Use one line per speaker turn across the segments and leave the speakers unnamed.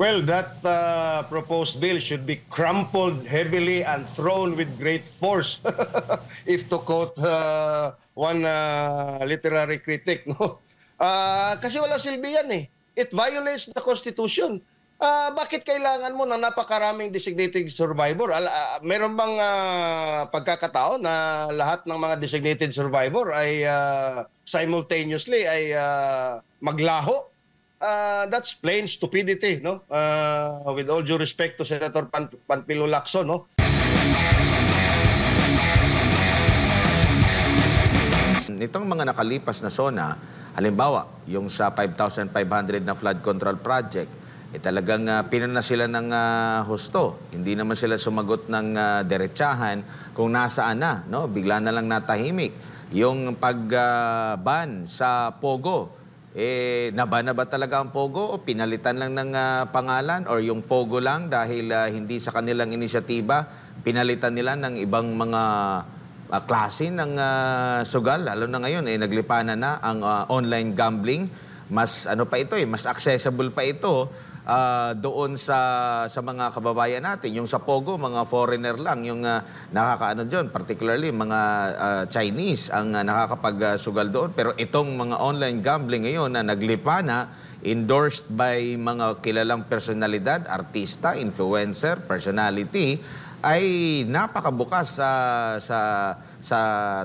Well, that proposed bill should be crumpled heavily and thrown with great force, if to quote one literary critic. No? Kasi wala silbi yan eh. It violates the Constitution. Bakit kailangan mo ng napakaraming designated survivor? Meron bang pagkakataon na lahat ng mga designated survivor ay simultaneously ay maglaho? That's plain stupidity, no? With all due respect to Senator Panfilo Lacson, no?
Nitong mga nakalipas na SONA, halimbawa, yung sa 5,500 na flood control project, talagang pinuna sila ng husto. Hindi naman sila sumagot ng diretsahan kung nasaan na, no? Bigla na lang natahimik. Yung pag-ban sa Pogo, naba ba talaga ang Pogo o pinalitan lang ng pangalan or yung Pogo lang dahil hindi sa kanilang inisyatiba, pinalitan nila ng ibang mga klase ng sugal. Lalo na ngayon, naglipanan na ang online gambling. Mas ano pa ito mas accessible pa ito doon sa mga kababayan natin. Yung sa Pogo, mga foreigner lang yung nakakaano doon, particularly mga Chinese ang nakakapagsugal doon. Pero itong mga online gambling ngayon na naglipana, endorsed by mga kilalang personalidad, artista, influencer, personality, ay napakabukas sa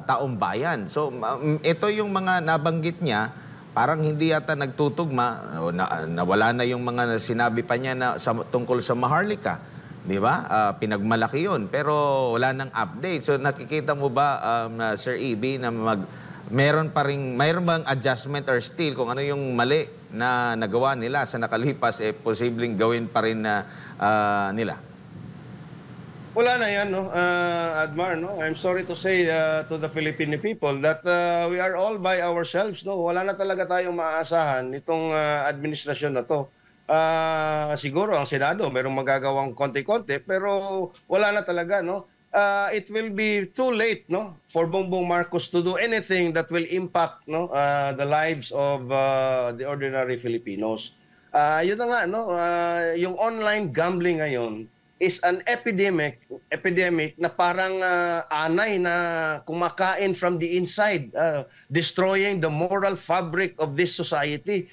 taong bayan. So ito yung mga nabanggit niya. Parang hindi yata nagtutugma, nawala na yung mga sinabi pa niya na tungkol sa Maharlika. Di ba? Pinagmalaki yun, pero wala nang update. So nakikita mo ba, Sir EB, na mayroon bang adjustment or still kung ano yung mali na nagawa nila sa nakalipas, posibleng gawin pa rin nila?
Wala na yan, no? Admar, no? I'm sorry to say to the Filipino people that we are all by ourselves, no? Wala na talaga tayong maaasahan nitong administrasyon na to. Siguro ang Senado merong magagawang konti-konti, pero wala na talaga, no? It will be too late, no, for Bongbong Marcos to do anything that will impact, no, the lives of the ordinary Filipinos. Yun na nga, no? Yung online gambling ngayon is an epidemic na parang anay na kumakain from the inside, destroying the moral fabric of this society,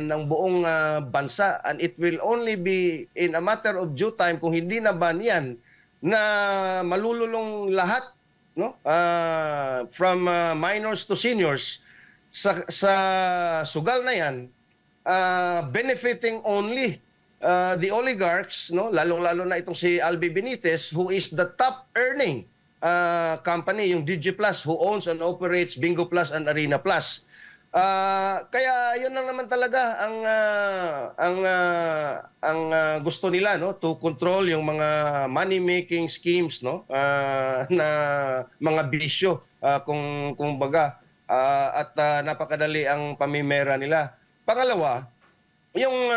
ng buong bansa. And it will only be in a matter of due time kung hindi na ban yan na malululong lahat, no? From minors to seniors sa sugal na yan, benefiting only the oligarchs, no, lalong-lalo na itong si Albi Benitez, who is the top earning company, yung DigiPlus, who owns and operates Bingo Plus and Arena Plus. Kaya yun lang naman talaga ang gusto nila, no, to control yung mga money making schemes, no, na mga bisyo, kung baga, at napakadali ang pamimera nila. Pangalawa, yung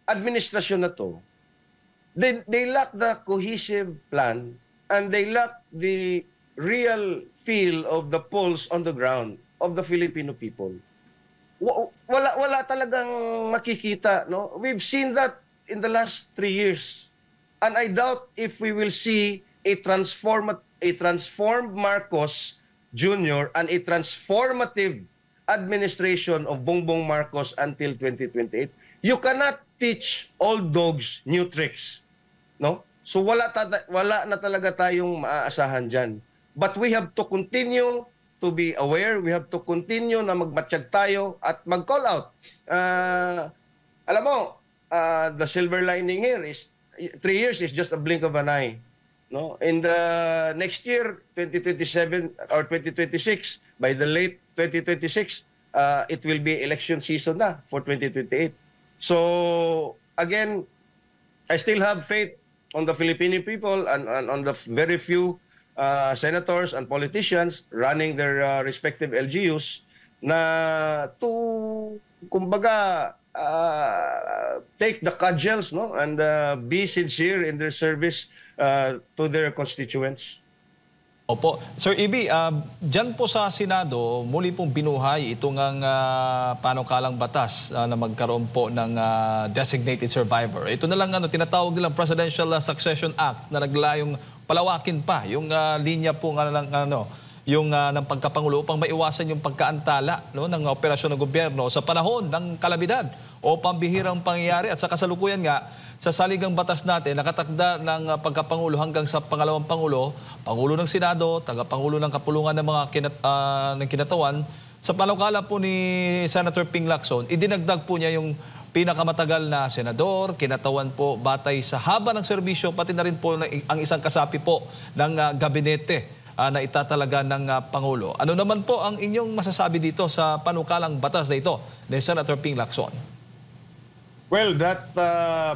administrasyon na to, they lack the cohesive plan and they lack the real feel of the pulse on the ground of the Filipino people. Wala talagang makikita, no? We've seen that in the last 3 years. And I doubt if we will see a transformed Marcos Jr. and a transformative administration of Bongbong Marcos until 2028. You cannot teach old dogs new tricks, no? So wala na talaga tayong maaasahan diyan. But we have to continue to be aware, we have to continue na magmatsyag tayo at mag-call out. Alam mo, the silver lining here is 3 years is just a blink of an eye, no? In the next year, 2027 or 2026, by the late 2026, it will be election season na for 2028. So, again, I still have faith on the Filipino people and on the very few senators and politicians running their respective LGUs na to, kumbaga, take the cudgels, no, and be sincere in their service to their constituents.
Opo. Sir Ibi, dyan po sa Senado, muli pong binuhay itong ang panukalang batas na magkaroon po ng designated survivor. Ito na lang tinatawag nilang Presidential Succession Act na naglayong palawakin pa yung linya po ng pagkapangulo upang maiwasan yung pagkaantala ng operasyon ng gobyerno sa panahon ng kalamidad o pambihirang pangyayari. At sa kasalukuyan nga, sa saligang batas natin, nakatakda ng pagkapangulo hanggang sa pangalawang pangulo, pangulo ng Senado, tagapangulo ng kapulungan ng mga ng kinatawan. Sa panukala po ni Senator Ping Lacson, idinagdag po niya yung pinakamatagal na senador, kinatawan po batay sa haba ng serbisyo, pati na rin po ang isang kasapi po ng gabinete na itatalaga ng Pangulo. Ano naman po ang inyong masasabi dito sa panukalang batas na ito ni Senator Ping Lacson?
Well, that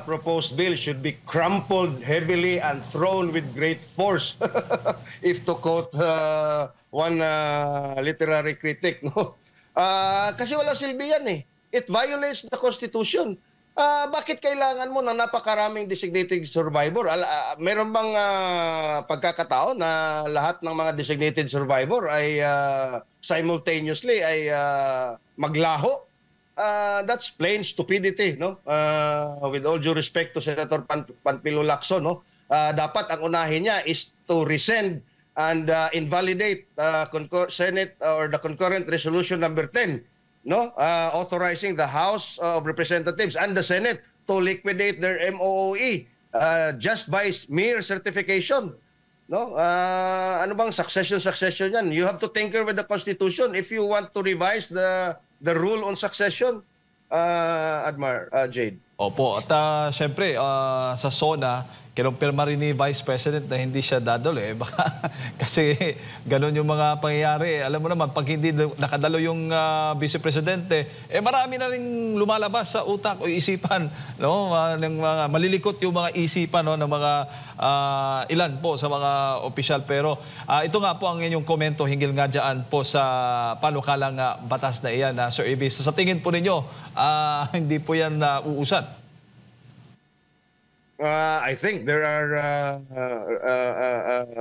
proposed bill should be crumpled heavily and thrown with great force, if to quote one literary critic. No? Kasi wala silbi yan eh. It violates the Constitution. Bakit kailangan mo ng napakaraming designated survivor? Meron bang pagkakataon na lahat ng mga designated survivor ay simultaneously ay maglaho? That's plain stupidity, no? With all due respect to Senator Panfilo Lacson, no? Dapat ang unahin niya is to rescind and invalidate Senate or the concurrent resolution number 10, no? Authorizing the House of Representatives and the Senate to liquidate their MOOE just by mere certification. No? Ano bang succession yan? You have to tinker with the Constitution if you want to revise the rule on succession, Jade.
Opo. At syempre, sa SONA, kinumpirma rin ni Vice President na hindi siya dadalo. Baka, kasi ganun yung mga pangyayari. Alam mo naman, pag hindi nakadalo yung Vice Presidente, marami na rin lumalabas sa utak o isipan. No? Ng mga, malilikot yung mga isipan ng mga ilan po sa mga opisyal. Pero ito nga po ang inyong komento hinggil nga dyan po sa panukalang batas na iyan. Sir Ibis, sa tingin po ninyo, hindi po yan uusad?
I think there are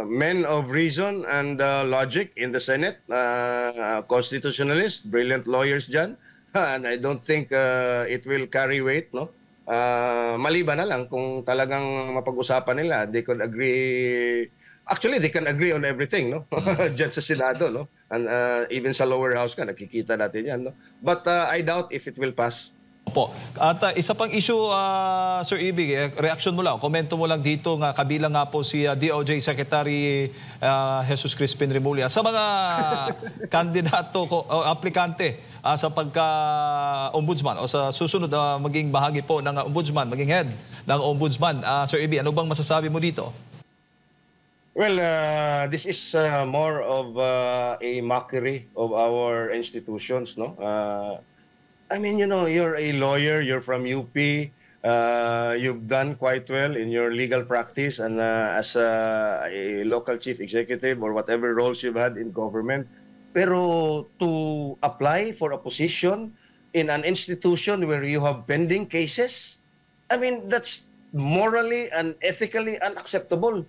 men of reason and logic in the Senate, constitutionalists, brilliant lawyers dyan, and I don't think it will carry weight, no? Maliban na lang kung talagang mapag-usapan nila, they could agree. Actually, they can agree on everything, no? Dyan sa Senado, no? And even sa lower house ka, nakikita natin yan, no? But I doubt if it will pass.
Opo. At isa pang issue, Sir Ibig, reaction mo lang, komento mo lang dito nga kabilang nga po si DOJ Secretary Jesus Crispin Remulla sa mga kandidato o aplikante sa pagka-ombudsman o sa susunod maging bahagi po ng ombudsman, maging head ng ombudsman. Sir Ibig, ano bang masasabi mo dito?
Well, this is more of a mockery of our institutions, no? I mean, you know, you're a lawyer, you're from UP, you've done quite well in your legal practice and as a local chief executive or whatever roles you've had in government. Pero to apply for a position in an institution where you have pending cases, I mean, that's morally and ethically unacceptable.